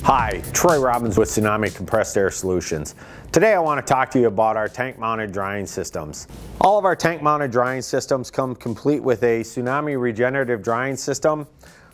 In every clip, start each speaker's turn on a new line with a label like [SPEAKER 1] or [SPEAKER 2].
[SPEAKER 1] Hi, Troy Robbins with Tsunami Compressed Air Solutions. Today I want to talk to you about our tank-mounted drying systems. All of our tank-mounted drying systems come complete with a Tsunami Regenerative Drying system.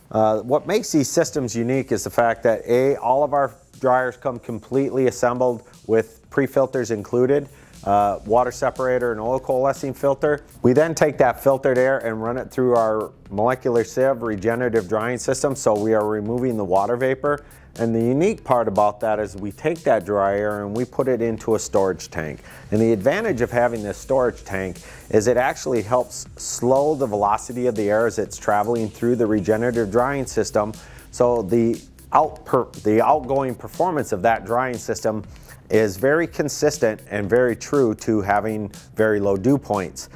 [SPEAKER 1] What makes these systems unique is the fact that all of our dryers come completely assembled with pre-filters included, water separator and oil coalescing filter. We then take that filtered air and run it through our molecular sieve regenerative drying system, so we are removing the water vapor. And the unique part about that is we take that dry air and we put it into a storage tank. And the advantage of having this storage tank is it actually helps slow the velocity of the air as it's traveling through the regenerative drying system. So the outgoing performance of that drying system is very consistent and very true to having very low dew points.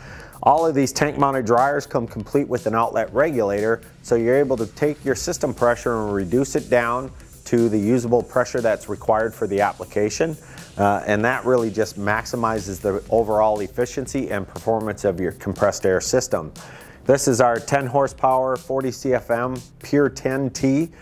[SPEAKER 1] All of these tank-mounted dryers come complete with an outlet regulator, so you're able to take your system pressure and reduce it down to the usable pressure that's required for the application, and that really just maximizes the overall efficiency and performance of your compressed air system. This is our 10 horsepower 40 CFM Pier 10T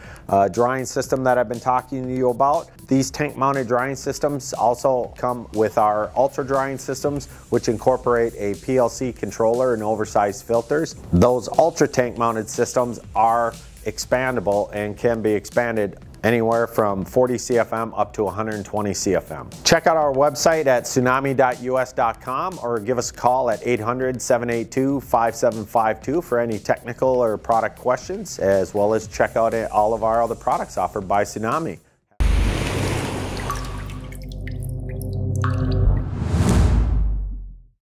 [SPEAKER 1] drying system that I've been talking to you about. These tank mounted drying systems also come with our ultra drying systems, which incorporate a PLC controller and oversized filters. Those ultra tank mounted systems are expandable and can be expanded anywhere from 40 CFM up to 120 CFM. Check out our website at tsunami.us.com or give us a call at 800-782-5752 for any technical or product questions, as well as check out all of our other products offered by Tsunami.